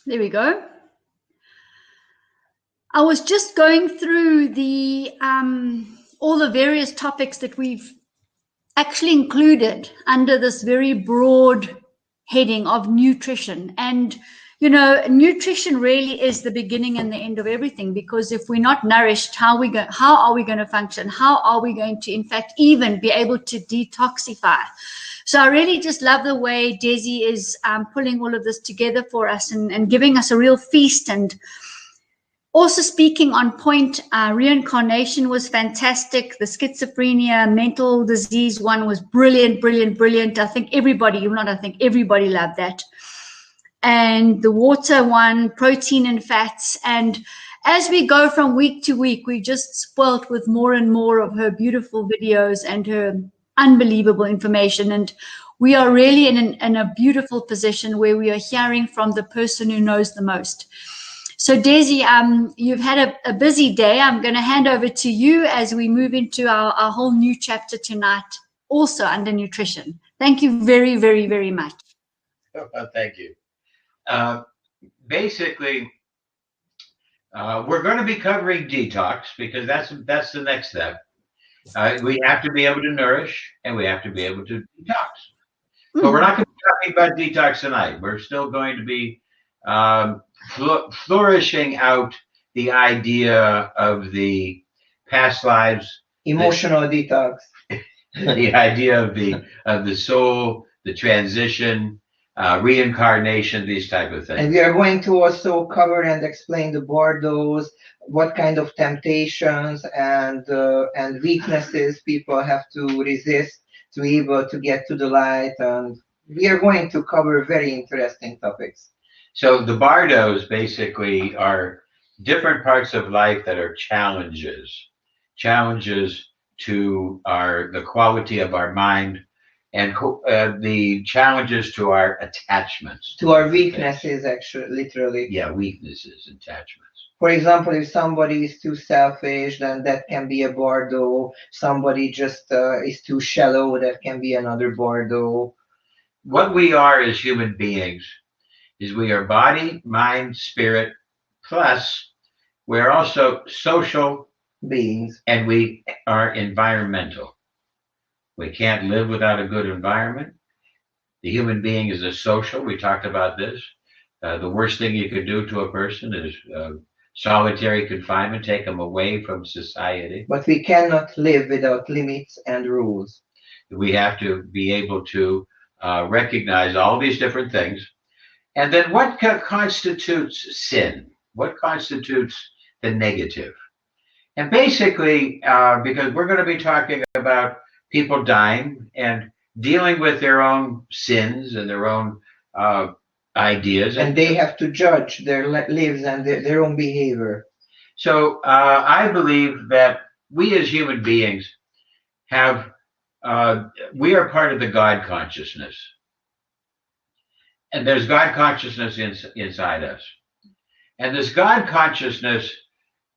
There we go. I was just going through the all the various topics that we've actually included under this very broad heading of nutrition. And you know, nutrition really is the beginning and the end of everything, because if we're not nourished, how are we going to function? How are we going to, in fact, even be able to detoxify? So I really just love the way Desi is pulling all of this together for us and giving us a real feast. And also speaking on point, reincarnation was fantastic. The schizophrenia, mental disease one was brilliant, brilliant, brilliant. I think everybody loved that. And the water one, protein and fats. And as we go from week to week, we just spoilt with more and more of her beautiful videos and her unbelievable information. And we are really in a beautiful position where we are hearing from the person who knows the most. So Desi, you've had a busy day. I'm going to hand over to you as we move into our whole new chapter tonight, also under nutrition. Thank you very, very, very much. Well, thank you. Basically, we're going to be covering detox because that's the next step. We have to be able to nourish and we have to be able to detox. But we're not going to be talking about detox tonight. We're still going to be flourishing out the idea of the past lives, emotional detox, the idea of the soul, the transition, reincarnation, these type of things. And we are going to also cover and explain the Bardos, what kind of temptations and weaknesses people have to resist to be able to get to the light. And we are going to cover very interesting topics. So the Bardos basically are different parts of life that are challenges to the quality of our mind, and the challenges to our attachments. To our weaknesses, actually, literally. Yeah, weaknesses, attachments. For example, if somebody is too selfish, then that can be a Bardo. Somebody just is too shallow, that can be another Bardo. What we are as human beings is we are body, mind, spirit, plus we're also social beings, and we are environmental. We can't live without a good environment. The human being is a social. We talked about this. The worst thing you could do to a person is solitary confinement, take them away from society. But we cannot live without limits and rules. We have to be able to recognize all these different things. And then what constitutes sin? What constitutes the negative? And basically, because we're going to be talking about people dying and dealing with their own sins and their own ideas. And they have to judge their lives and their own behavior. So I believe that we as human beings we are part of the God consciousness. And there's God consciousness inside us. And this God consciousness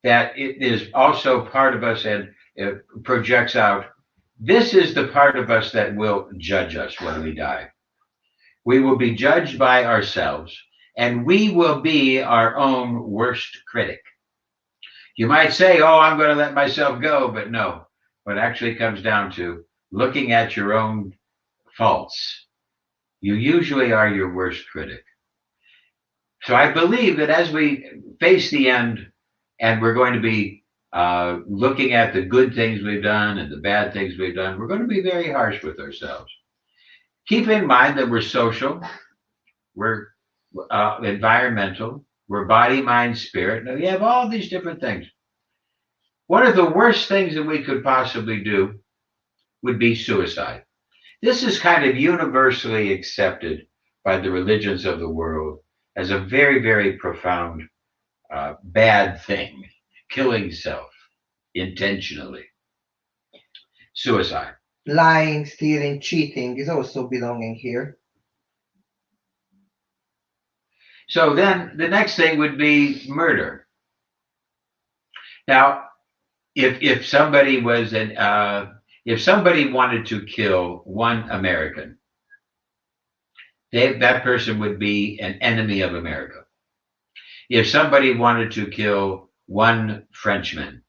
that it is also part of us and it projects out, this is the part of us that will judge us when we die. We will be judged by ourselves, and we will be our own worst critic. You might say, oh, I'm going to let myself go, but no. What actually comes down to looking at your own faults. You usually are your worst critic. So I believe that as we face the end and we're going to be looking at the good things we've done and the bad things we've done, we're going to be very harsh with ourselves. Keep in mind that we're social, we're environmental, we're body, mind, spirit. Now we have all these different things. One of the worst things that we could possibly do would be suicide. This is kind of universally accepted by the religions of the world as a very, very profound bad thing. Killing self intentionally. Suicide. Lying, stealing, cheating is also belonging here. So then the next thing would be murder. Now, if somebody was if somebody wanted to kill one American, that person would be an enemy of America. If somebody wanted to kill one Frenchman,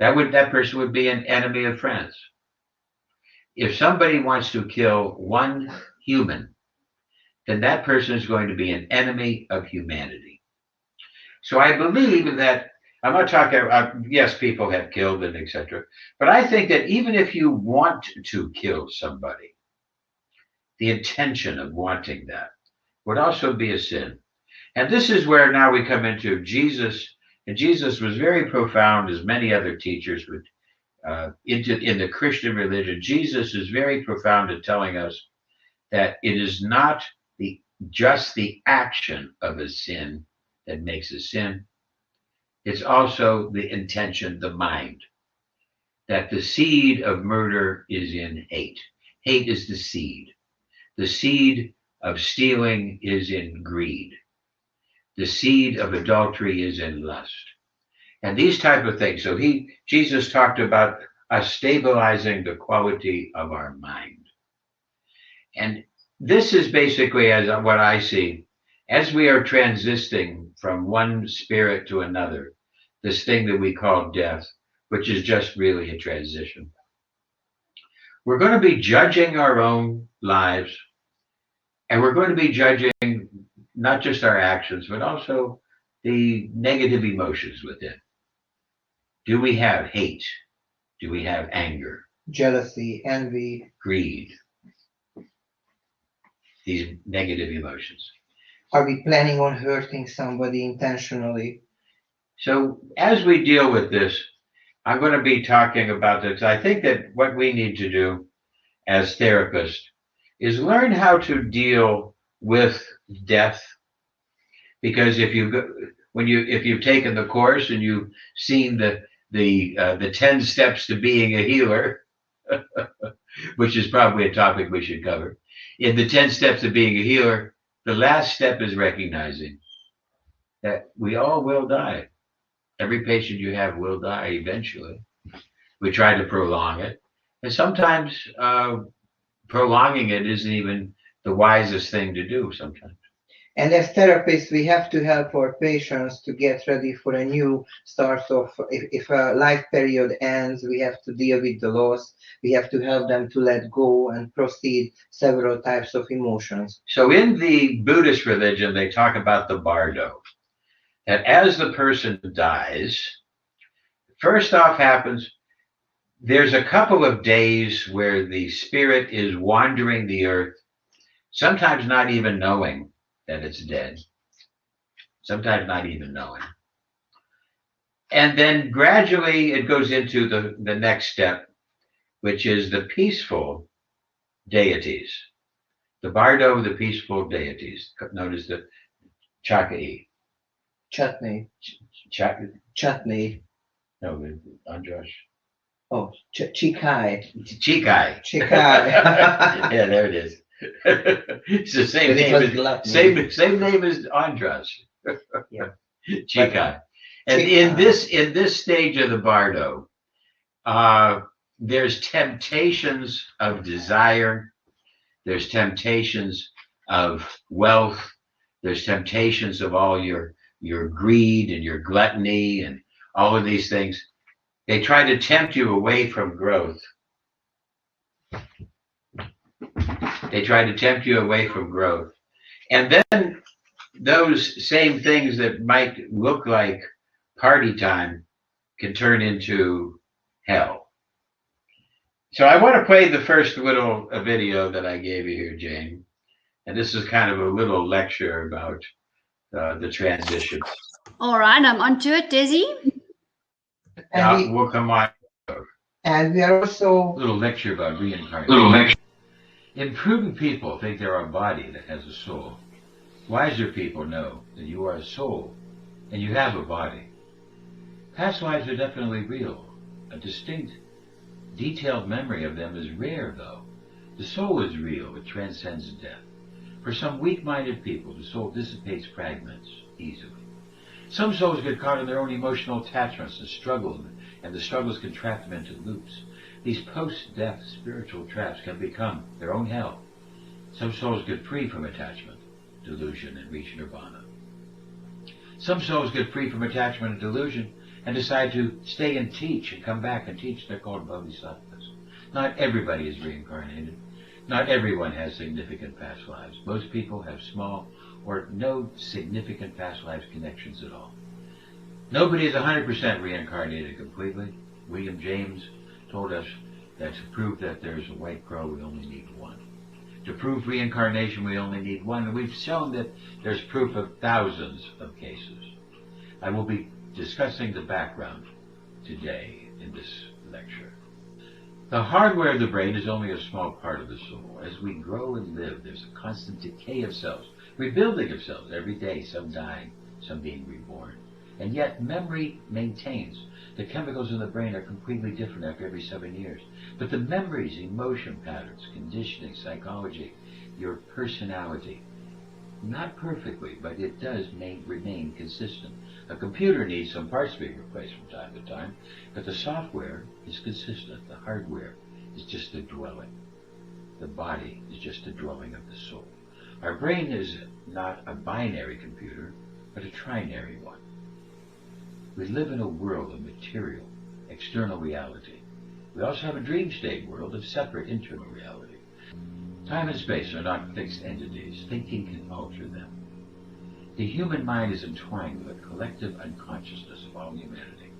that person would be an enemy of France. If somebody wants to kill one human, then that person is going to be an enemy of humanity. So I believe that, I'm not talking about, yes, people have killed and etc. But I think that even if you want to kill somebody, the intention of wanting that would also be a sin. And this is where now we come into Jesus. And Jesus was very profound, as many other teachers would, in the Christian religion. Jesus is very profound in telling us that it is not just the action of a sin that makes a sin. It's also the intention, the mind. That the seed of murder is in hate. Hate is the seed. The seed of stealing is in greed. The seed of adultery is in lust. And these type of things. So Jesus talked about us stabilizing the quality of our mind. And this is basically, as what I see, as we are transitioning from one spirit to another, this thing that we call death, which is just really a transition. We're going to be judging our own lives, and we're going to be judging not just our actions, but also the negative emotions within. Do we have hate? Do we have anger? Jealousy, envy, greed? These negative emotions. Are we planning on hurting somebody intentionally? So as we deal with this, I'm going to be talking about this. I think that what we need to do as therapists is learn how to deal with death. Because if you've taken the course and you've seen the 10 steps to being a healer, which is probably a topic we should cover. In the 10 steps of being a healer, the last step is recognizing that we all will die. Every patient you have will die eventually. We try to prolong it. And sometimes prolonging it isn't even the wisest thing to do sometimes. And as therapists, we have to help our patients to get ready for a new start of, if a life period ends, we have to deal with the loss. We have to help them to let go and proceed several types of emotions. So in the Buddhist religion, they talk about the Bardo. That as the person dies, first off happens, there's a couple of days where the spirit is wandering the earth, sometimes not even knowing that it's dead, sometimes not even knowing. And then gradually it goes into the next step, which is the peaceful deities. The Bardo, the peaceful deities, known as the Chakai. Chutney. Chutney. No, Andras. Oh, Chikai. Chikai. Chikai. Yeah, there it is. It's the same name. Same name as Andras. Yeah. Chikai. And in this stage of the Bardo, there's temptations of desire. There's temptations of wealth. There's temptations of all your greed and your gluttony and all of these things. They try to tempt you away from growth. They try to tempt you away from growth. And then those same things that might look like party time can turn into hell. So I want to play the first little video that I gave you here, Jane. And this is kind of a little lecture about the transition. All right, I'm onto it, Desi. We'll come on. And we are also... Little lecture about reincarnation. Imprudent people think they're a body that has a soul. Wiser people know that you are a soul and you have a body. Past lives are definitely real. A distinct, detailed memory of them is rare, though. The soul is real. It transcends death. For some weak-minded people, the soul dissipates fragments easily. Some souls get caught in their own emotional attachments and struggle, and the struggles can trap them into loops. These post-death spiritual traps can become their own hell. Some souls get free from attachment, delusion, and reach nirvana. Some souls get free from attachment and delusion and decide to stay and teach and come back and teach. They're called bodhisattvas. Not everybody is reincarnated. Not everyone has significant past lives. Most people have small or no significant past lives connections at all. Nobody is 100% reincarnated completely. William James told us that to prove that there's a white crow, we only need one. To prove reincarnation, we only need one. And we've shown that there's proof of thousands of cases. I will be discussing the background today in this lecture. The hardware of the brain is only a small part of the soul. As we grow and live, there's a constant decay of cells, rebuilding of cells every day, some dying, some being reborn. And yet memory maintains. The chemicals in the brain are completely different after every 7 years. But the memories, emotion patterns, conditioning, psychology, your personality, not perfectly, but it does remain consistent. A computer needs some parts to be replaced from time to time, but the software is consistent. The hardware is just the dwelling. The body is just the dwelling of the soul. Our brain is not a binary computer, but a trinary one. We live in a world of material, external reality. We also have a dream state world of separate internal reality. Time and space are not fixed entities. Thinking can alter them. The human mind is entwined with the collective unconsciousness of all humanity.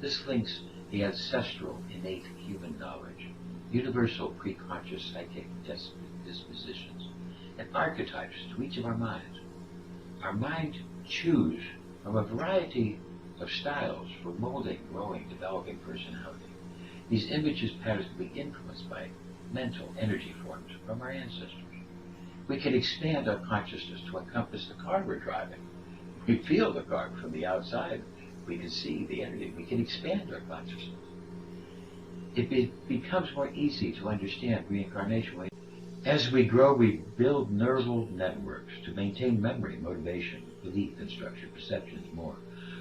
This links the ancestral, innate human knowledge, universal preconscious psychic dispositions, and archetypes to each of our minds. Our mind choose from a variety of styles for molding, growing, developing personality. These images patterns can be influenced by mental energy forms from our ancestors. We can expand our consciousness to encompass the car we're driving. We feel the car from the outside. We can see the energy. We can expand our consciousness. It becomes more easy to understand reincarnation. As we grow, we build neural networks to maintain memory, motivation, belief construction, perceptions, more.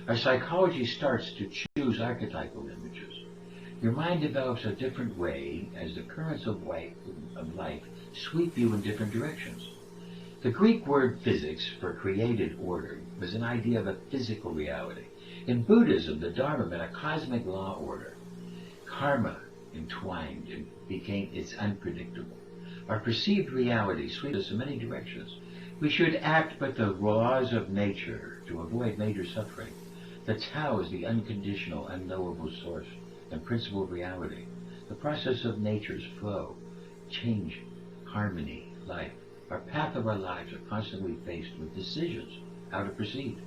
Our psychology starts to choose archetypal images. Your mind develops a different way as the currents of life sweep you in different directions. The Greek word physics for created order was an idea of a physical reality. In Buddhism, the Dharma meant a cosmic law order. Karma entwined and it's unpredictable. Our perceived reality sweeps us in many directions. We should act by the laws of nature to avoid major suffering. The Tao is the unconditional, unknowable source and principle of reality. The process of nature's flow, change, harmony, life. Our path of our lives are constantly faced with decisions, how to proceed.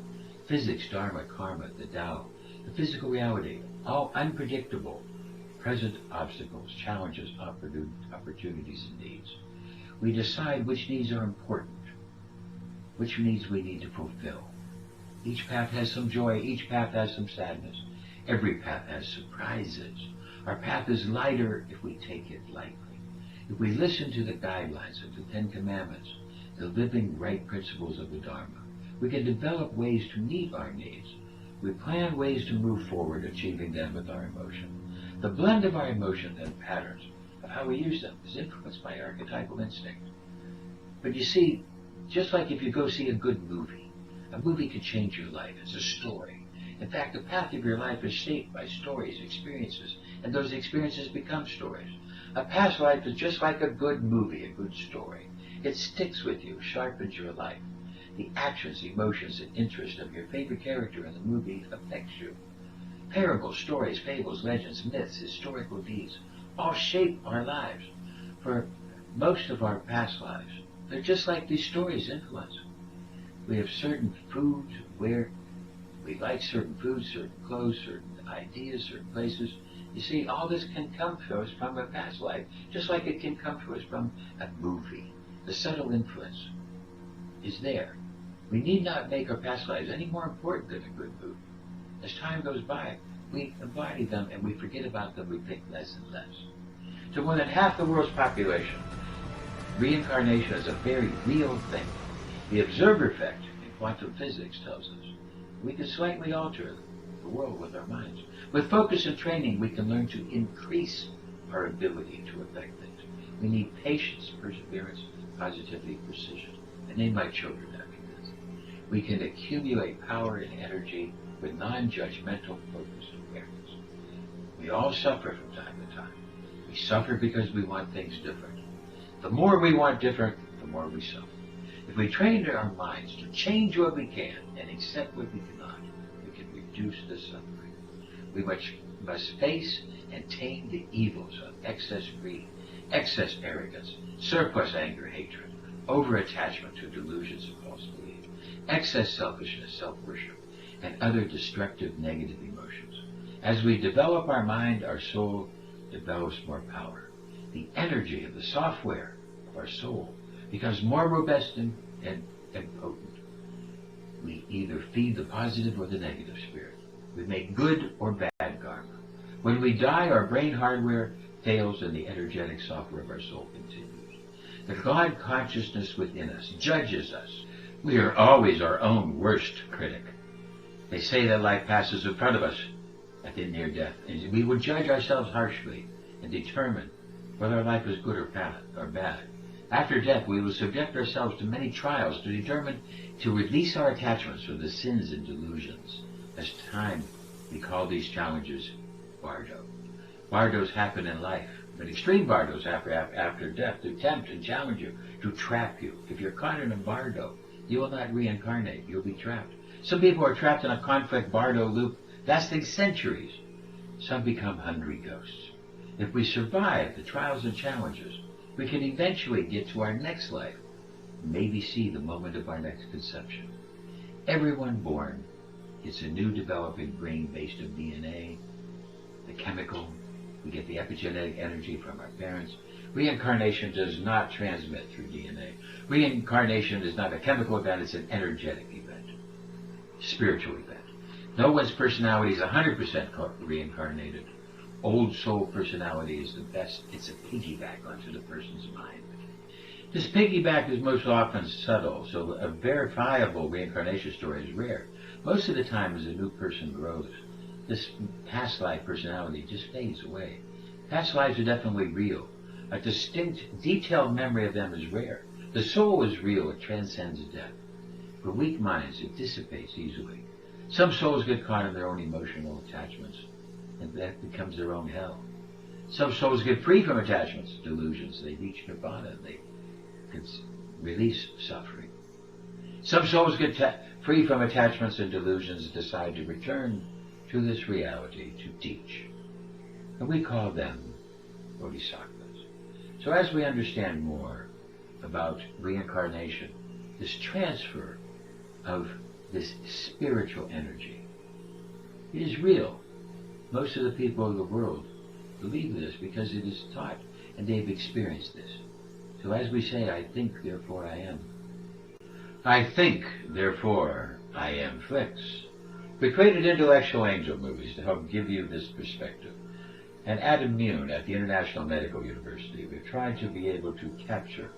Physics, Dharma, karma, the Tao, the physical reality, all unpredictable. Present obstacles, challenges, opportunities, and needs. We decide which needs are important, which needs we need to fulfill. Each path has some joy, each path has some sadness. Every path has surprises. Our path is lighter if we take it lightly. If we listen to the guidelines of the 10 Commandments, the living right principles of the Dharma, we can develop ways to meet our needs. We plan ways to move forward, achieving them with our emotion. The blend of our emotions and patterns of how we use them is influenced by archetypal instinct. But you see, just like if you go see a good movie, a movie can change your life. It's a story. In fact, the path of your life is shaped by stories, experiences, and those experiences become stories. A past life is just like a good movie, a good story. It sticks with you, sharpens your life. The actions, emotions, and interests of your favorite character in the movie affects you. Parables, stories, fables, legends, myths, historical deeds, all shape our lives. For most of our past lives, they're just like these stories influence. We have certain foods where we like certain foods, certain clothes, certain ideas, certain places. You see, all this can come to us from a past life, just like it can come to us from a movie. The subtle influence is there. We need not make our past lives any more important than a good movie. As time goes by, we embody them and we forget about them, we think less and less. To more than half the world's population, reincarnation is a very real thing. The observer effect in quantum physics tells us we can slightly alter the world with our minds. With focus and training, we can learn to increase our ability to affect things. We need patience, perseverance, positivity, precision. I name my children after this. we can accumulate power and energy with non-judgmental focused awareness. We all suffer from time to time. We suffer because we want things different. The more we want different, the more we suffer. If we train our minds to change what we can and accept what we cannot, we can reduce the suffering. We must face and tame the evils of excess greed, excess arrogance, surplus anger, hatred, over-attachment to delusions and false belief, excess selfishness, self-worship, and other destructive negative emotions. As we develop our mind, our soul develops more power. The energy of the software of our soul becomes more robust and potent. We either feed the positive or the negative spirit. We make good or bad karma. When we die, our brain hardware fails and the energetic software of our soul continues. The God consciousness within us judges us. We are always our own worst critic. They say that life passes in front of us at the near death, and we will judge ourselves harshly and determine whether our life is good or bad. After death, we will subject ourselves to many trials to determine to release our attachments from the sins and delusions. As time, we call these challenges Bardo. Bardos happen in life, but extreme Bardos after death to tempt and challenge you, to trap you. If you're caught in a Bardo, you will not reincarnate. You'll be trapped. Some people are trapped in a conflict Bardo loop lasting centuries. Some become hungry ghosts. If we survive the trials and challenges, we can eventually get to our next life, maybe see the moment of our next conception. Everyone born gets a new developing brain based on DNA, the chemical. We get the epigenetic energy from our parents. Reincarnation does not transmit through DNA. Reincarnation is not a chemical event, it's an energetic event, spiritual event. No one's personality is 100% reincarnated. Old soul personality is the best. It's a piggyback onto the person's mind. This piggyback is most often subtle, so a verifiable reincarnation story is rare. Most of the time, as a new person grows, this past life personality just fades away. Past lives are definitely real. A distinct, detailed memory of them is rare. The soul is real. It transcends death. For weak minds, it dissipates easily. Some souls get caught in their own emotional attachments, and that becomes their own hell. Some souls get free from attachments, delusions. They reach nirvana, and they can release suffering. Some souls get free from attachments and delusions and decide to return to this reality to teach. And we call them bodhisattvas. So as we understand more about reincarnation, this transfer of this spiritual energy, it is real. Most of the people of the world believe this because it is taught and they've experienced this. So as we say, I think, therefore I am. I think, therefore I am flicks. We created intellectual angel movies to help give you this perspective. And at IMUNE, at the International Medical University, we've tried to be able to capture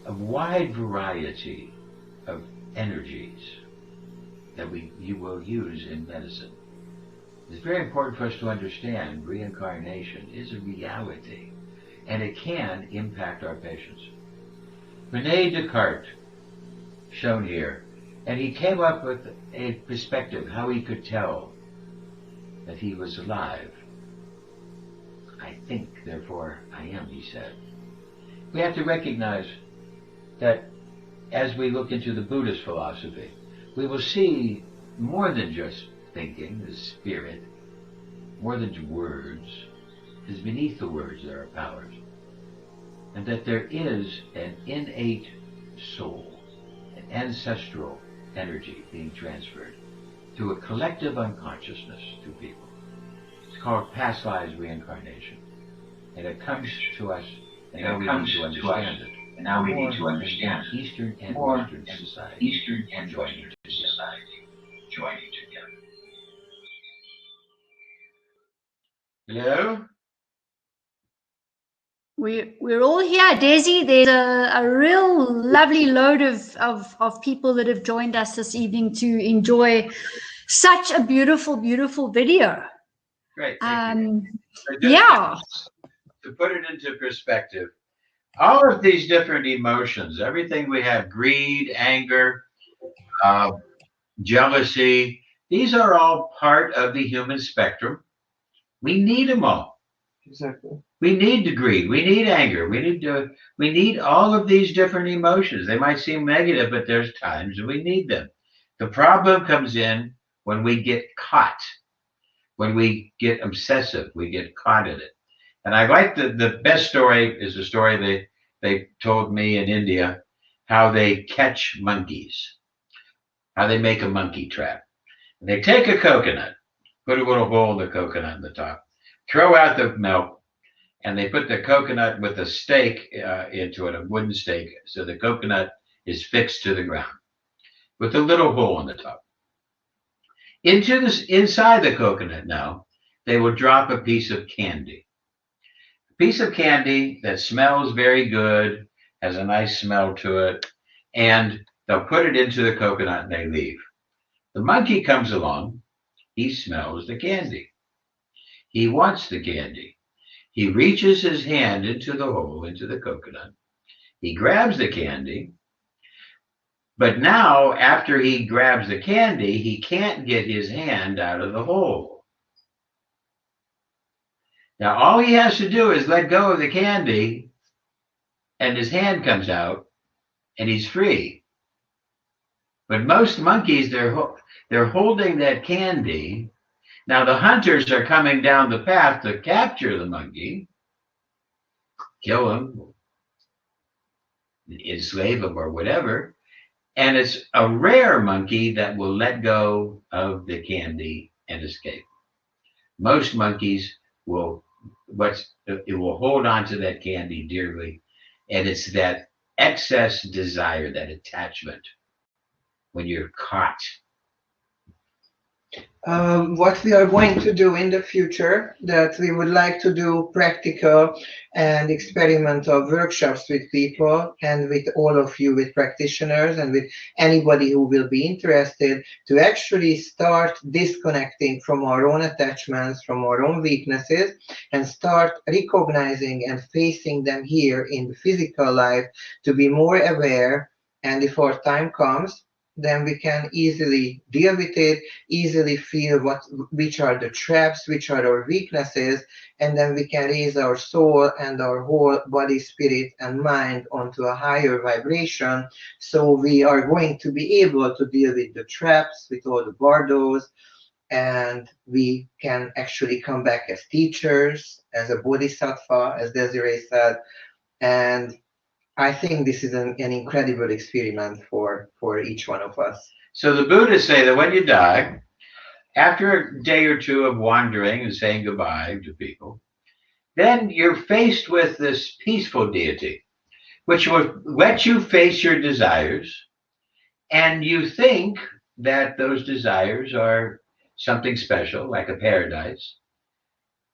a wide variety of energies that you will use in medicine. It's very important for us to understand reincarnation is a reality, and it can impact our patients. Rene Descartes, shown here, and he came up with a perspective how he could tell that he was alive. I think, therefore I am, he said. We have to recognize that as we look into the Buddhist philosophy, we will see more than just thinking, the spirit, more than words, because beneath the words there are powers, and that there is an innate soul, an ancestral energy being transferred through a collective unconsciousness to people. It's called past lives reincarnation, and it comes to us, and now we need to understand it. And now we need to understand Eastern and Western society. Eastern and Western society joining together. Hello? We're all here, Desi. There's a real lovely load of people that have joined us this evening to enjoy such a beautiful, beautiful video. Great, thank you. Yeah. To put it into perspective, all of these different emotions, everything we have, greed, anger, uh, jealousy. These are all part of the human spectrum. We need them all. Exactly. We need greed. We need anger. We need all of these different emotions. They might seem negative, but there's times we need them. The problem comes in when we get caught, when we get obsessive, we get caught in it. And I like the best story is a story they told me in India, how they catch monkeys, how they make a monkey trap. And they take a coconut, put a little hole in the coconut in the top, throw out the milk, and they put the coconut with a stake into it, a wooden stake, so the coconut is fixed to the ground with a little hole in the top. Inside the coconut now, they will drop a piece of candy. A piece of candy that smells very good, has a nice smell to it, and they'll put it into the coconut and they leave. The monkey comes along, he smells the candy. He wants the candy. He reaches his hand into the hole, into the coconut. He grabs the candy. But now, after he grabs the candy, he can't get his hand out of the hole. Now, all he has to do is let go of the candy, and his hand comes out, and he's free. But most monkeys, they're holding that candy. Now, the hunters are coming down the path to capture the monkey, kill him, enslave him, or whatever. And it's a rare monkey that will let go of the candy and escape. Most monkeys will hold on to that candy dearly, and it's that excess desire, that attachment, when you're caught. What we are going to do in the future, that we would like to do practical and experimental workshops with people and with all of you, with practitioners and with anybody who will be interested, to actually start disconnecting from our own attachments, from our own weaknesses, and start recognizing and facing them here in the physical life, to be more aware. And if our time comes, then we can easily deal with it, easily feel which are the traps, which are our weaknesses, and then we can raise our soul and our whole body, spirit, and mind onto a higher vibration. So we are going to be able to deal with the traps, with all the Bardos, and we can actually come back as teachers, as a bodhisattva, as Desiree said. And I think this is an incredible experiment for each one of us. So the Buddhists say that when you die, after a day or two of wandering and saying goodbye to people, then you're faced with this peaceful deity, which will let you face your desires. And you think that those desires are something special, like a paradise.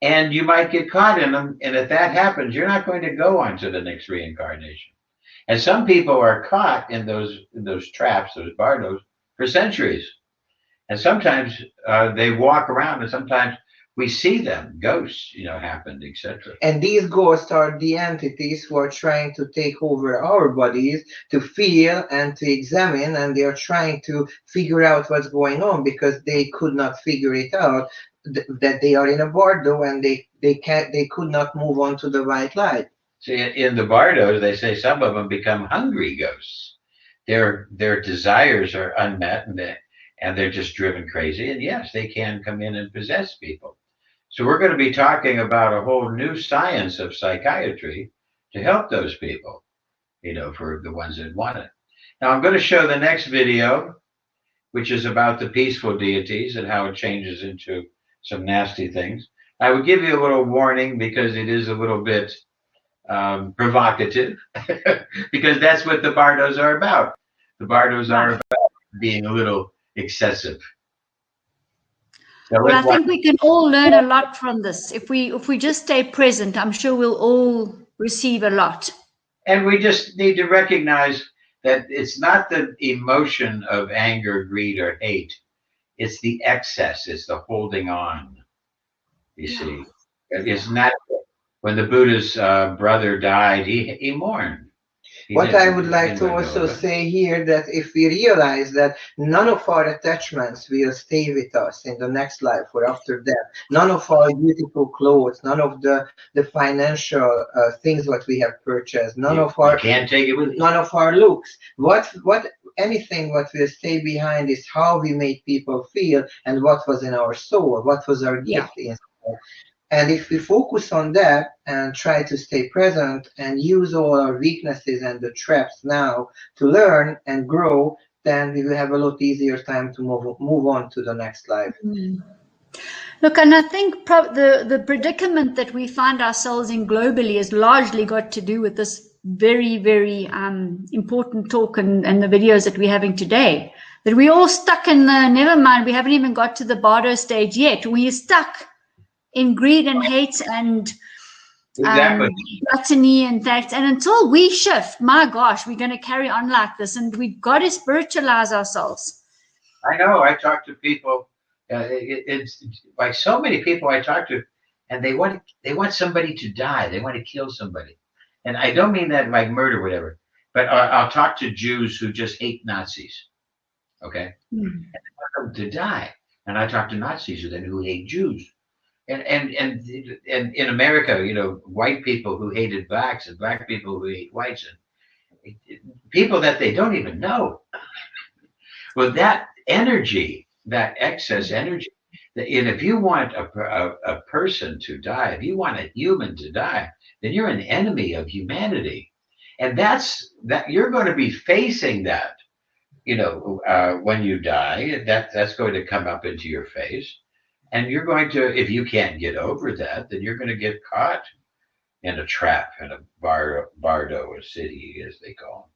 And you might get caught in them. And if that happens, you're not going to go on to the next reincarnation. And some people are caught in those traps, those bardos, for centuries. And sometimes they walk around, and sometimes we see them, ghosts, happen, etc. And these ghosts are the entities who are trying to take over our bodies, to feel and to examine, and they are trying to figure out what's going on, because they could not figure it out, that they are in a bardo, and they could not move on to the right light. See, in the Bardos, they say some of them become hungry ghosts. Their desires are unmet, and they're just driven crazy. And yes, they can come in and possess people. So we're going to be talking about a whole new science of psychiatry to help those people, for the ones that want it. Now I'm going to show the next video, which is about the peaceful deities and how it changes into some nasty things. I would give you a little warning, because it is a little bit provocative, because that's what the Bardos are about. The Bardos are about being a little excessive. So well, I think we can all learn a lot from this. If we just stay present, I'm sure we'll all receive a lot. And we just need to recognize that it's not the emotion of anger, greed, or hate. It's the excess. It's the holding on. You see, it's not. When the Buddha's brother died, he mourned. What I would like to also say here, that if we realize that none of our attachments will stay with us in the next life or after death, none of our beautiful clothes, none of the financial things what we have purchased, none of our can't take it with you. None of our looks, anything what will stay behind is how we made people feel and what was in our soul, what was our gift inside. And if we focus on that and try to stay present and use all our weaknesses and the traps now to learn and grow, then we will have a lot easier time to move on to the next life. Look, and I think the predicament that we find ourselves in globally has largely got to do with this very, very important talk and the videos that we're having today. That we're all stuck in the, never mind, we haven't even got to the Bardos stage yet. We're stuck in greed and hate and gluttony and that. And until we shift, my gosh, we're going to carry on like this, and we've got to spiritualize ourselves. I know. I talk to people. It's like so many people I talk to, and they want somebody to die. They want to kill somebody, and I don't mean that like murder, or whatever. But I'll talk to Jews who just hate Nazis. Okay, and they want them to die. And I talk to Nazis who hate Jews. And in America, you know, white people who hated blacks and black people who hate whites and people that they don't even know. Well, that energy, that excess energy, and if you want a person to die, if you want a human to die, then you're an enemy of humanity, and that you're going to be facing that, you know, when you die. That's going to come up into your face. And you're going to, if you can't get over that, then you're going to get caught in a trap, in a bardo, a city, as they call them,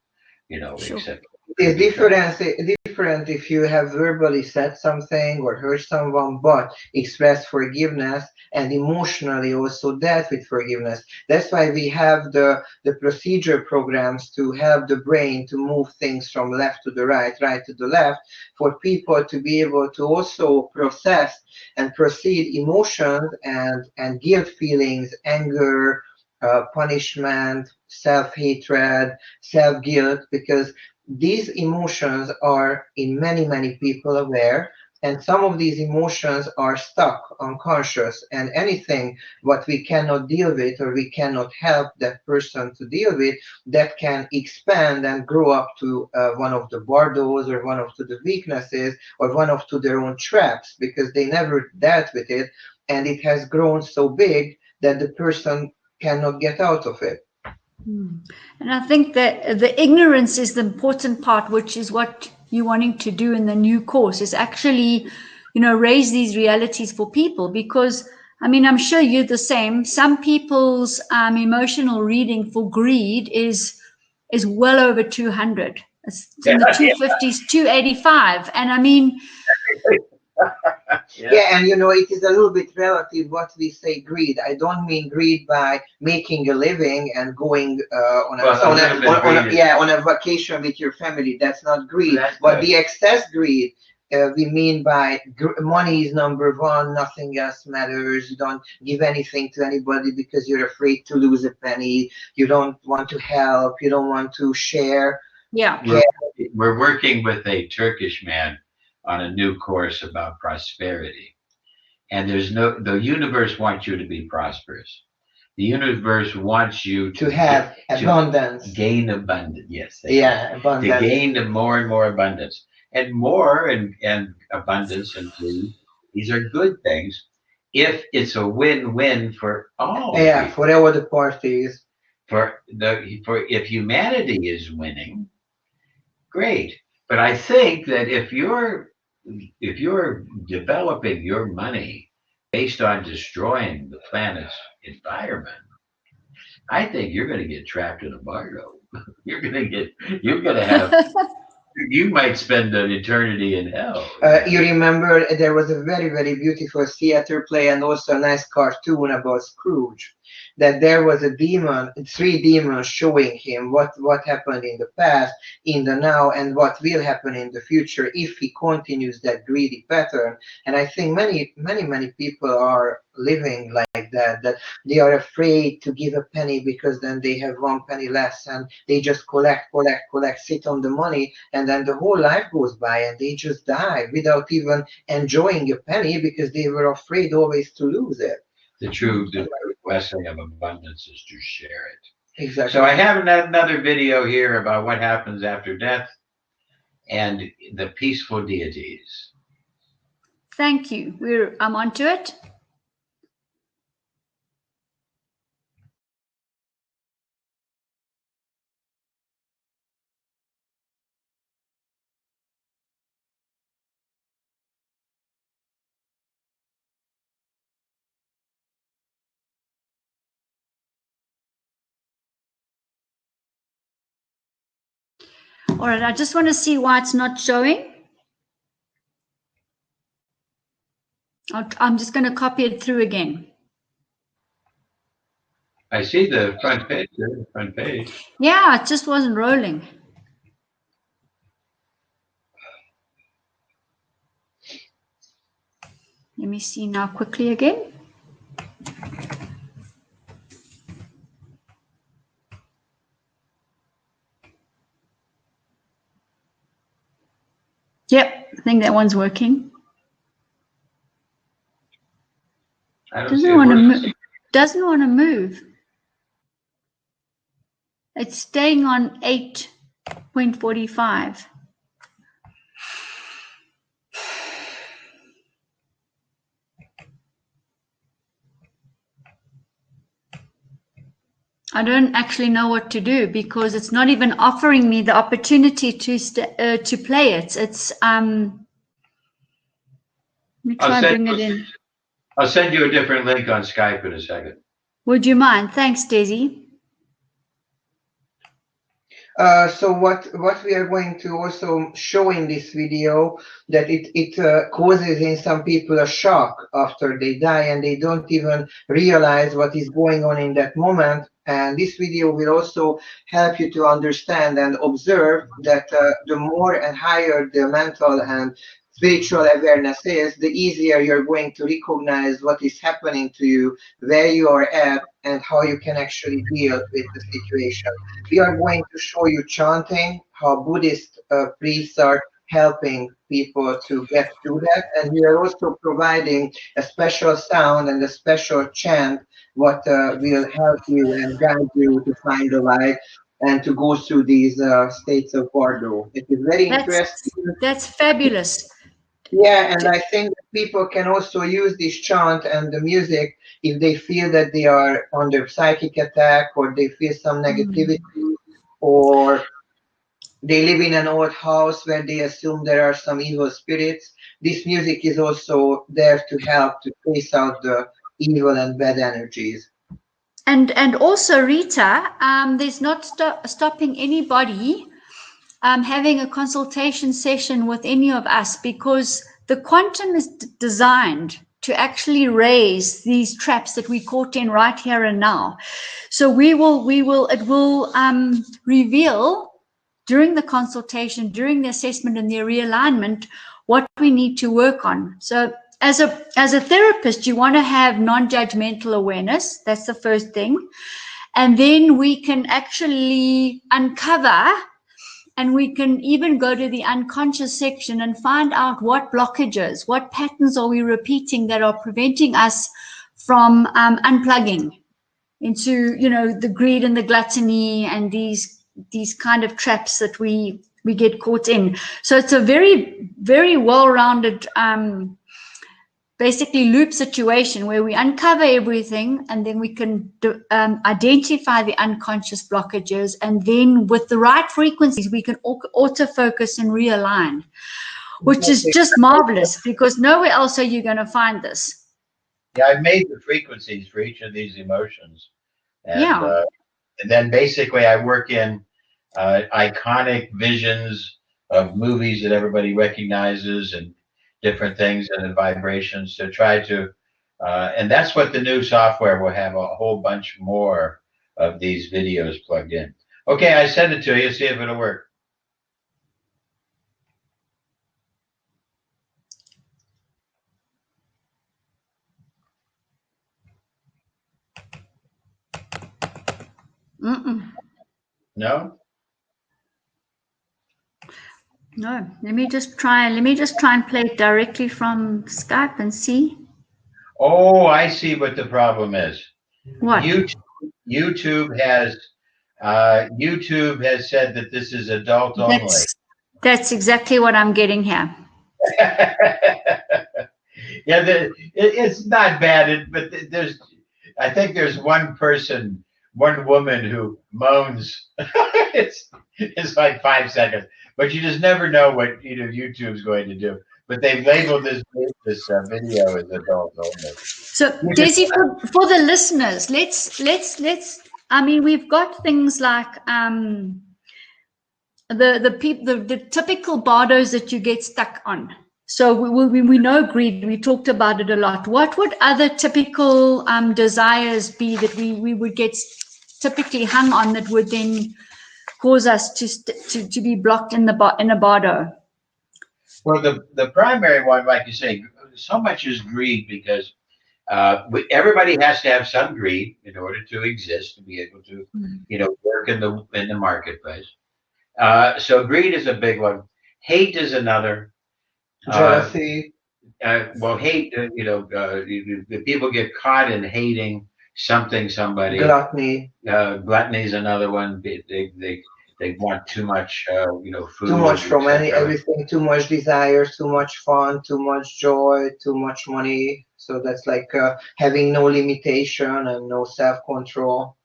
you know, Sure. except. It's different if you have verbally said something or hurt someone, but express forgiveness and emotionally also dealt with forgiveness. That's why we have the procedure programs to help the brain to move things from left to the right to the left, for people to be able to also process and proceed emotions and guilt feelings, anger, punishment, self-hatred, self-guilt, because these emotions are in many people aware, and some of these emotions are stuck unconscious, and anything what we cannot deal with or we cannot help that person to deal with, that can expand and grow up to one of the bardos or one of the weaknesses or one of their own traps, because they never dealt with it, and it has grown so big that the person cannot get out of it. And I think that the ignorance is the important part, which is what you're wanting to do in the new course, is actually, you know, raise these realities for people. Because, I mean, I'm sure you're the same. Some people's emotional reading for greed is well over 200. It's in the 250s, 285. And I mean, yeah, and you know, it is a little bit relative what we say greed. I don't mean greed by making a living and going on a vacation with your family. That's not greed. But the excess greed, we mean by money is number one, nothing else matters. You don't give anything to anybody because you're afraid to lose a penny. You don't want to help. You don't want to share. Yeah. We're working with a Turkish man on a new course about prosperity. And the universe wants you to be prosperous. The universe wants you to have abundance. Gain abundance. Yes. Abundance. To gain more and more abundance. And more and abundance and food, these are good things if it's a win-win for all. Yeah, people. for all the parties. For if humanity is winning, great. But I think that if you're developing your money based on destroying the planet's environment, I think you're going to get trapped in a bardo. You might spend an eternity in hell. You remember there was a very beautiful theater play and also a nice cartoon about Scrooge. that there was a demon, 3 demons showing him what happened in the past, in the now, and what will happen in the future if he continues that greedy pattern. And I think many people are living like that, that they are afraid to give a penny because then they have 1 penny less, and they just collect, sit on the money, and then the whole life goes by and they just die without even enjoying a penny because they were afraid always to lose it. The true blessing of abundance is to share it. Exactly. So I have another video here about what happens after death and the peaceful deities. Thank you. I'm onto it. All right, I just want to see why it's not showing. I'm just going to copy it through again. I see the front page. The front page. Yeah, it just wasn't rolling. Let me see now quickly again. Yep, I think that one's working. Doesn't want to move. It's staying on 8.45. I don't actually know what to do because it's not even offering me the opportunity to play it. It's let me try and bring it in. I'll send you a different link on Skype in a second. Would you mind? Thanks, Daisy. So what we are going to also show in this video, that it causes in some people a shock after they die and they don't even realize what is going on in that moment. And this video will also help you to understand and observe that the more and higher the mental and spiritual awareness is, the easier you're going to recognize what is happening to you, where you are at, and how you can actually deal with the situation. We are going to show you chanting, how Buddhist priests are helping people to get through that, and we are also providing a special sound and a special chant what will help you and guide you to find the light and to go through these states of Bardos. It is very interesting. That's fabulous. Yeah, and I think that people can also use this chant and the music if they feel that they are under psychic attack, or they feel some negativity, or they live in an old house where they assume there are some evil spirits. This music is also there to help to face out the evil and bad energies. And also, Rita, there's not stopping anybody having a consultation session with any of us, because the quantum is designed to actually raise these traps that we caught in right here and now. So it will reveal during the consultation, during the assessment and the realignment, what we need to work on. So as a therapist, you want to have non-judgmental awareness. That's the first thing. And then we can actually uncover, and we can even go to the unconscious section and find out what blockages, what patterns are we repeating that are preventing us from unplugging into, the greed and the gluttony and these kind of traps that we get caught in. So it's a very, very well-rounded, basically loop situation where we uncover everything, and then we can identify the unconscious blockages, and then with the right frequencies we can auto-focus and realign, which is just marvelous, because nowhere else are you going to find this. Yeah, I've made the frequencies for each of these emotions, and and then basically I work in iconic visions of movies that everybody recognizes and different things and the vibrations to try to And that's what the new software will have, a whole bunch more of these videos plugged in. Okay, I send it to you, see if it'll work. No? No. Let me just try and play it directly from Skype and see. Oh, I see what the problem is. What? YouTube has said that this is adult only. That's exactly what I'm getting here. Yeah, it's not bad, but I think there's one woman who moans. it's like 5 seconds, but you just never know what YouTube's going to do. But they've labeled this video as adult only. So, Desi, for the listeners, let's. I mean, we've got things like the typical Bardos that you get stuck on. So we know greed. We talked about it a lot. What would other typical desires be that we would get typically hung on that would then cause us to be blocked in a Bardo? Well, the primary one, like you say, so much is greed, because everybody has to have some greed in order to exist, to be able to, work in the marketplace. So greed is a big one. Hate is another. Jealousy. Well, hate. The people get caught in hating somebody. Gluttony. Gluttony is another one. They want too much, food. Too much from everything, too much desire, too much fun, too much joy, too much money. So that's like having no limitation and no self-control.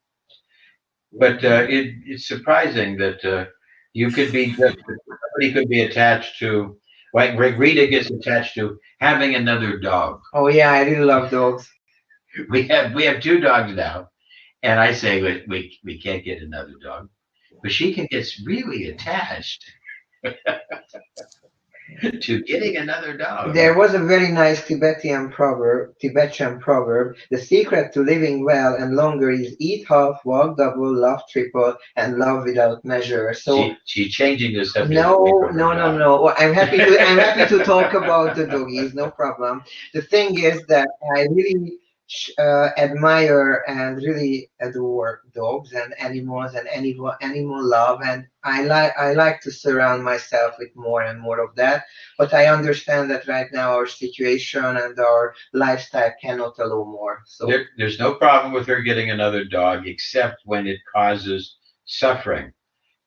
But it's surprising that you could be, somebody could be attached to, like Rita gets attached to having another dog. Oh yeah, I really love dogs. We have 2 dogs now, and I say we can't get another dog. But she gets really attached to getting another dog. There was a very nice Tibetan proverb. The secret to living well and longer is eat half, walk double, love triple, and love without measure. So she's changing the subject. No. Well, I'm happy to talk about the doggies. No problem. The thing is that I really admire and really adore dogs and animals and animal love, and I like to surround myself with more and more of that. But I understand that right now our situation and our lifestyle cannot allow more. So there's no problem with her getting another dog, except when it causes suffering.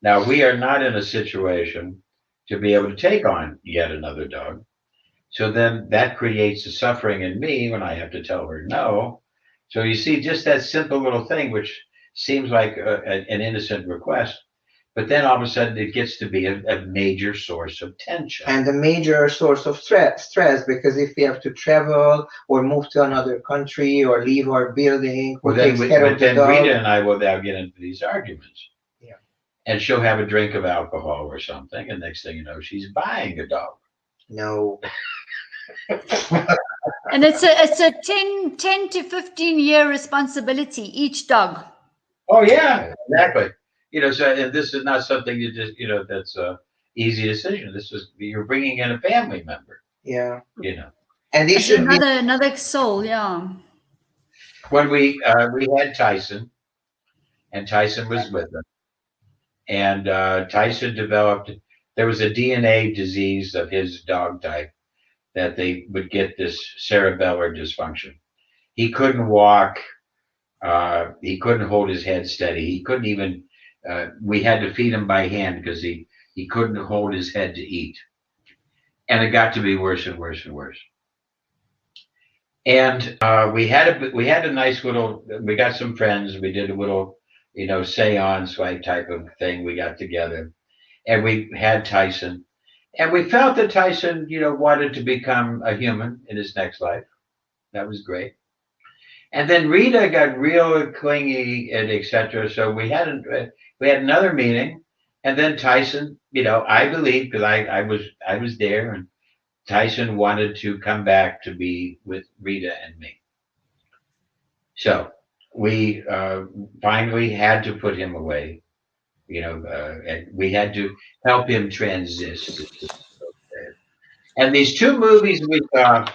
Now, we are not in a situation to be able to take on yet another dog. So then that creates a suffering in me when I have to tell her no. So you see, just that simple little thing, which seems like an innocent request, but then all of a sudden it gets to be a major source of tension. And a major source of stress, because if we have to travel or move to another country or leave our building, well, then Rita and I will now get into these arguments. Yeah. And she'll have a drink of alcohol or something, and next thing you know, she's buying a dog. No. And it's a 10 to 15 year responsibility each dog. Oh yeah, exactly. So and this is not something you just that's a easy decision. You're bringing in a family member. Yeah. And he should another soul. Yeah. When we had Tyson, and Tyson was with us, and Tyson developed. There was a DNA disease of his dog type, that they would get this cerebellar dysfunction. He couldn't walk. He couldn't hold his head steady. He couldn't even, we had to feed him by hand because he couldn't hold his head to eat. And it got to be worse and worse and worse. And we had a nice little, we got some friends. We did a little, seance type of thing. We got together and we had Tyson. And we felt that Tyson, wanted to become a human in his next life. That was great. And then Rita got real clingy and etc. So we had another meeting, and then Tyson, I believe, because I was there, and Tyson wanted to come back to be with Rita and me. So we finally had to put him away, and we had to help him transition. And these two movies we saw,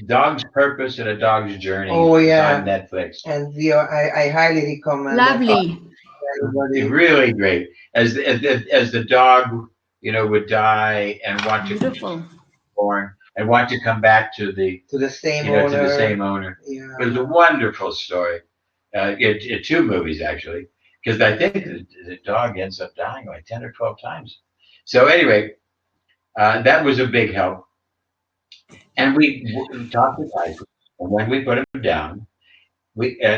Dog's Purpose and A Dog's Journey, Oh yeah, on Netflix. and I highly recommend that. Lovely. Everybody. Really great. As the dog, would die and want to be Beautiful. born and want to come back to the same to owner. the same owner. Yeah. It was a wonderful story. In two movies actually, because I think the dog ends up dying like 10 or 12 times. So anyway, that was a big help. And we talked to Tyson, and when we put him down,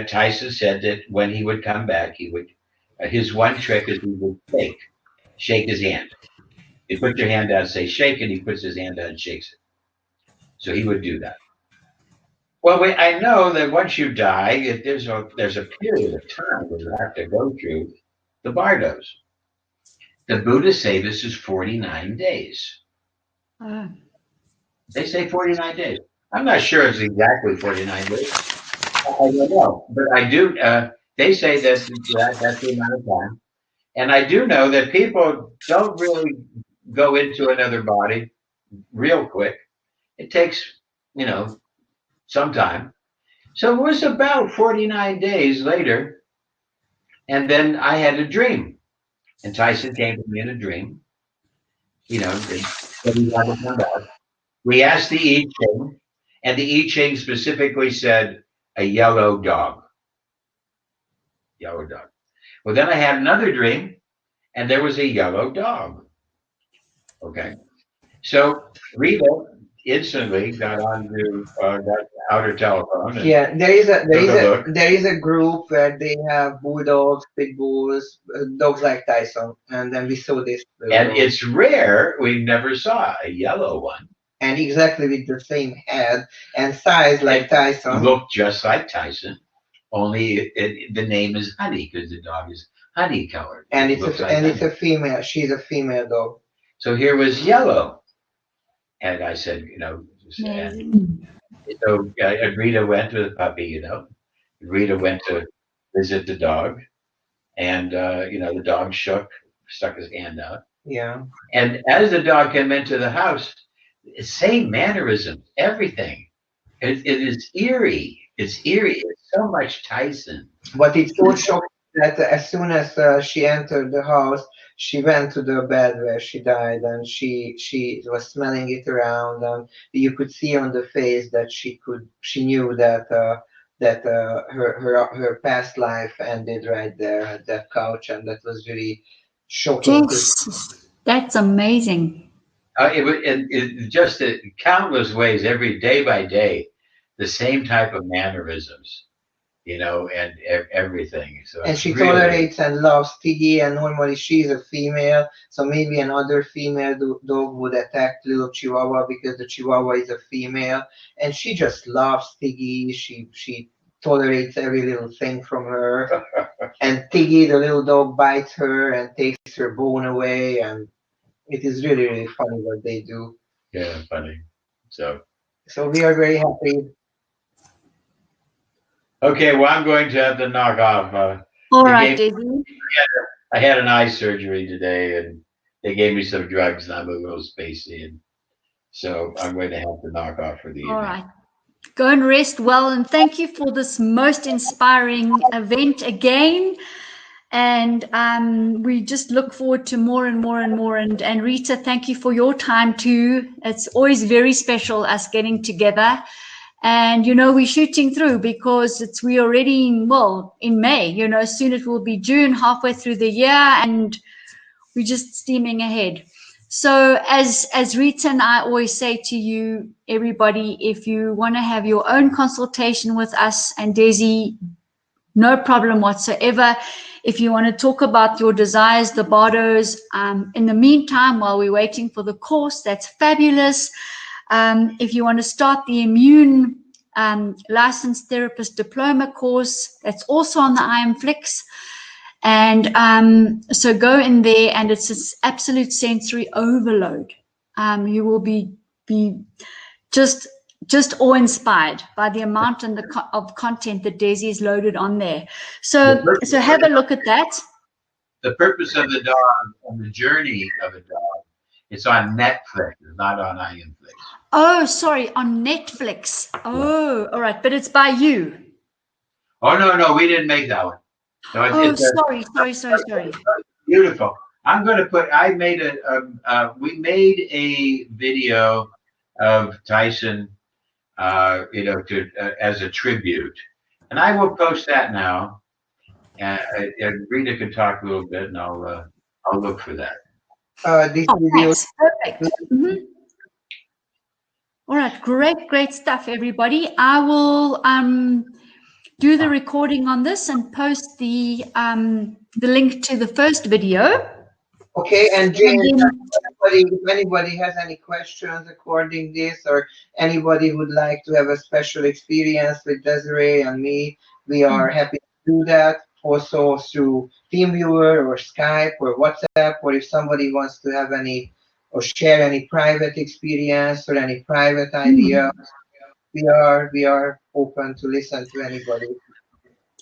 Tyson said that when he would come back, he would. His one trick is he would shake his hand. You put your hand out, say shake, and he puts his hand out and shakes it. So he would do that. Well, I know that once you die, there's a period of time where you have to go through the Bardos. The Buddhists say this is 49 days. They say 49 days. I'm not sure it's exactly 49 days. I don't know, but I do. They say that's the amount of time, and I do know that people don't really go into another body real quick. It takes, some time. So it was about 49 days later, and then I had a dream, and Tyson came to me in a dream. That he had to come back. We asked the I Ching, and the I Ching specifically said a yellow dog. Yellow dog. Well, then I had another dream, and there was a yellow dog. Okay. So Rita instantly got onto that outer telephone. Yeah, there is a group where they have bulldogs, pit bulls, dogs like Tyson, and then we saw this. And it's rare. We never saw a yellow one. And exactly with the same head and size like Tyson. Looked just like Tyson, only the name is Honey because the dog is honey colored. And it's a female. She's a female dog. So here was yellow, and I said, and so Rita went to the puppy. Rita went to visit the dog, and the dog stuck his hand out. Yeah. And as the dog came into the house, same mannerisms, everything. It is eerie. It's eerie. It's so much Tyson. But it's so shocking that as soon as she entered the house, she went to the bed where she died, and she was smelling it around, and you could see on the face that she knew that her past life ended right there at that couch, and that was really shocking. Yes, that's amazing. It just in countless ways, every day by day, the same type of mannerisms, and everything. So and she tolerates and loves Tiggy, and normally she's a female, so maybe another female dog would attack little Chihuahua because the Chihuahua is a female, and she just loves Tiggy. She tolerates every little thing from her, and Tiggy, the little dog, bites her and takes her bone away, and it is really, really funny what they do. Yeah, funny. So we are very happy. Okay, well, I'm going to have to knock off. All right, Dizzy. I had an eye surgery today, and they gave me some drugs, and I'm a little spacey, and so I'm going to have to knock off for the evening. All right. Go and rest well, and thank you for this most inspiring event again. And we just look forward to more and more and more. And Rita, thank you for your time too. It's always very special us getting together. And, we're shooting through because we're already in May, soon it will be June, halfway through the year, and we're just steaming ahead. So as Rita and I always say to you, everybody, if you want to have your own consultation with us and Desi, no problem whatsoever. If you want to talk about your desires, the Bardos, in the meantime, while we're waiting for the course, that's fabulous. If you want to start the IMUNE licensed therapist diploma course, that's also on the IMFlix. And so go in there, and it's an absolute sensory overload. You will be just just awe-inspired by the amount and of content that Desi's loaded on there. So have a look at that. The purpose of the dog and the journey of a dog, it's on Netflix, not on IMUNE. Oh, sorry, on Netflix. Oh, all right, but it's by you. Oh, no, we didn't make that one. No, sorry. Beautiful. I'm going to put, we made a video of Tyson, as a tribute. And I will post that now. And Rita can talk a little bit, and I'll look for that. This video. Perfect. Mm-hmm. All right, great stuff, everybody. I will do the recording on this and post the link to the first video. Okay, and Jane, if anybody has any questions according this, or anybody would like to have a special experience with Desiree and me, we are happy to do that. Also through TeamViewer or Skype or WhatsApp, or if somebody wants to have any or share any private experience or any private idea, we are open to listen to anybody.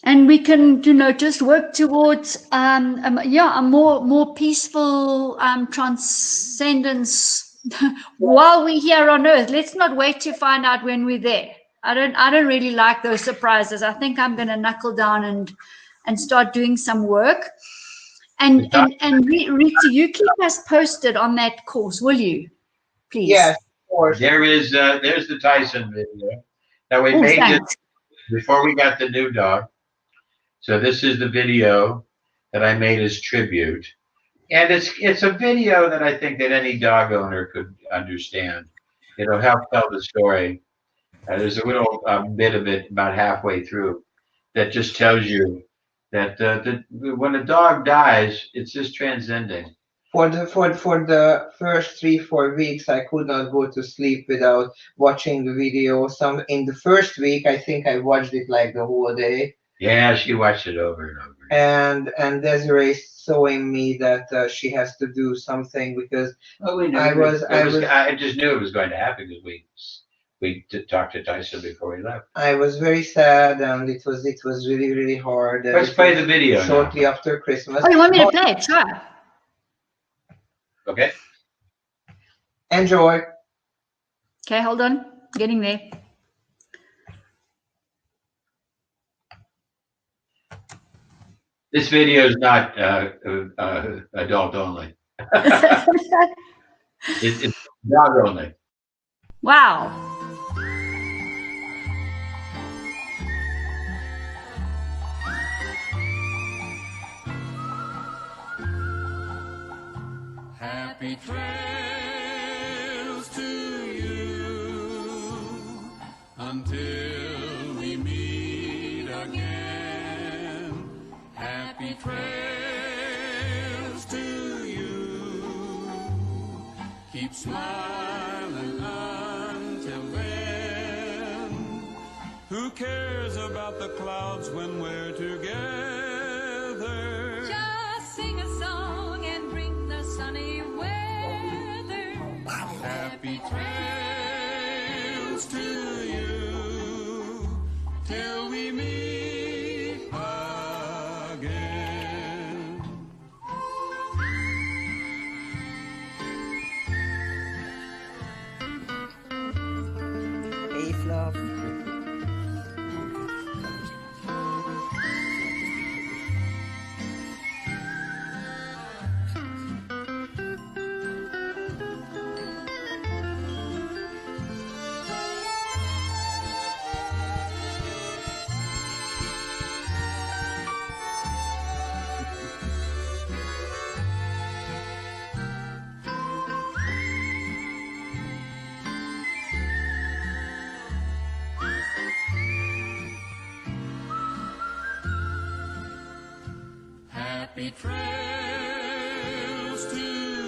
And we can, just work towards a more peaceful transcendence while we're here on Earth. Let's not wait to find out when we're there. I don't really like those surprises. I think I'm going to knuckle down and start doing some work. And Rita, you keep us posted on that course, will you? Please. Yes, of course. There's the Tyson video. Now we made this before we got the new dog. So this is the video that I made as tribute. And it's a video that I think that any dog owner could understand. It'll help tell the story. There's a little bit of it about halfway through that just tells you that when a dog dies, it's just transcending. For the first 3-4 weeks, I could not go to sleep without watching the video. In the first week, I think I watched it like the whole day. Yeah, she watched it over and over. And Desiree showing me that she has to do something because I just knew it was going to happen because we talked to Tyson before we left. I was very sad, and it was really, really hard. Let's play the video shortly after Christmas. Oh, you want me to play it? Sure. Okay. Enjoy. Okay, hold on. Getting there. This video is not adult only. It's dog only. Wow. Happy trails to you until we meet again. Happy trails to you. Keep smiling until then. Who cares about the clouds when we're together? Just sing a song and bring the sunny weather. Happy trails to you till we meet again. Hey, Fluff. Happy trails to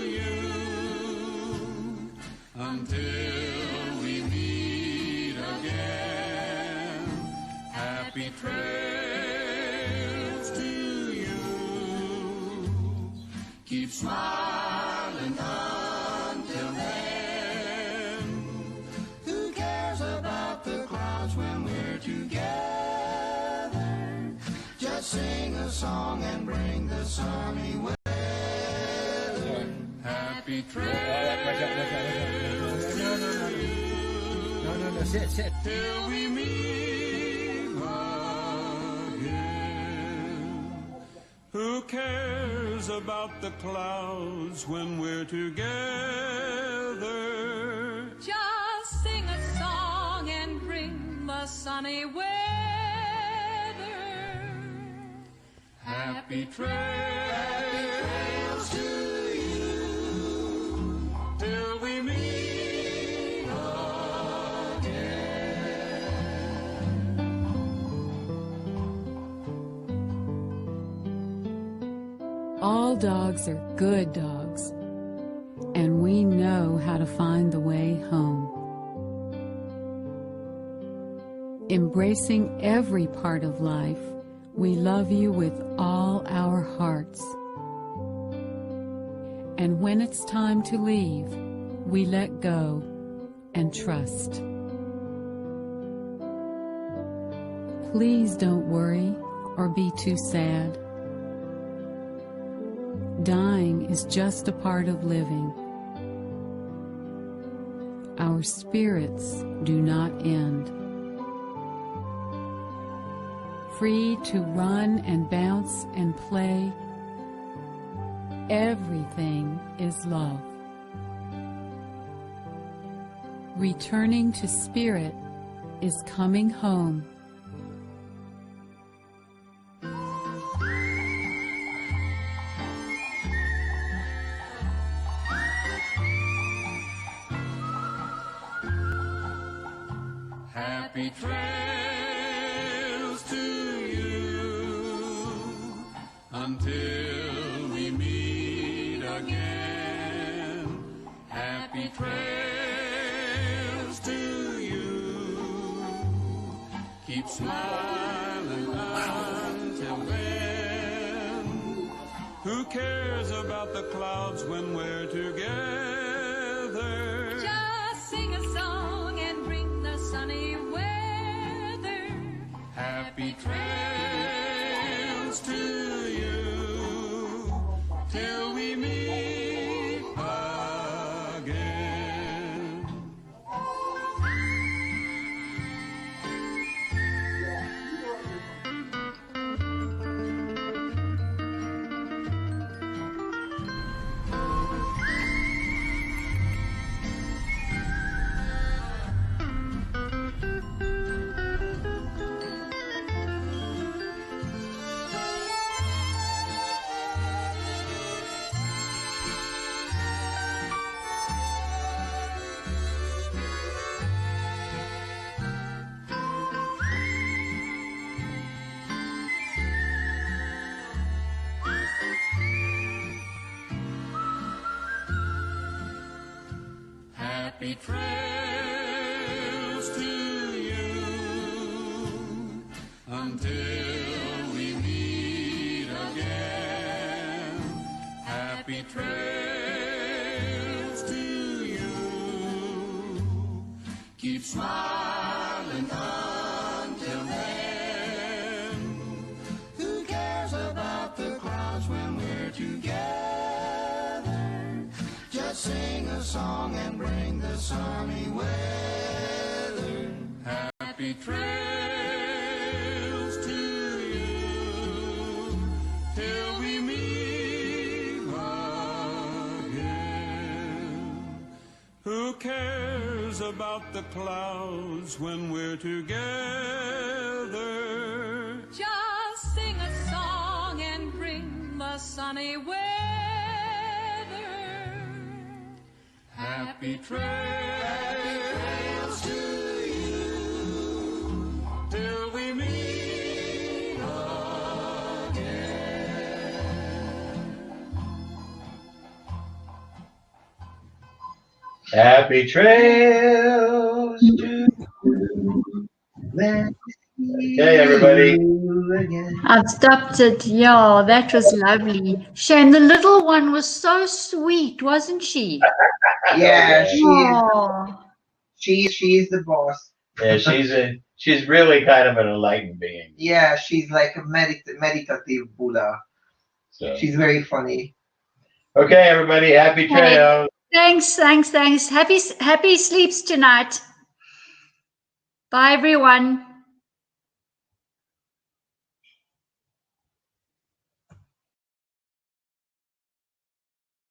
you until we meet again. Happy trails to you. Keep smiling until then. Who cares about sing a song and bring the sunny weather. Happy trails No, sit. till we meet again. Who cares about the clouds when we're together? Just sing a song and bring the sunny weather. Happy trails to you till we meet All dogs are good dogs, and we know how to find the way home. Embracing every part of life, we love you with all our hearts. And when it's time to leave, we let go and trust. Please don't worry or be too sad. Dying is just a part of living. Our spirits do not end. Free to run and bounce and play, everything is love. Returning to spirit is coming home. Happy trails to you until we meet again. Happy trails to you. Keep smiling until then. Who cares about the clouds when we're together? Just sing a song and bring the sunny weather. Happy trails to you till we meet again. Happy trails to you until we meet again. Happy trails to you. Keep smiling until then. Who cares about the clouds when we're together? Just sing a song and bring the sunny weather. Happy trails to you till we meet again. Who cares about the clouds when we're together? Just sing a song and bring the sunny weather. Happy trails to you till we meet again. Happy trails to Okay, everybody. I've stopped it. Yeah, that was lovely. Shane, the little one was so sweet, wasn't she? Yeah, Oh, she's the boss. Yeah, she's really kind of an enlightened being. Yeah, she's like a meditative Buddha. So She's very funny. okay, everybody, happy trail. Thanks. Happy sleeps tonight. Bye, everyone.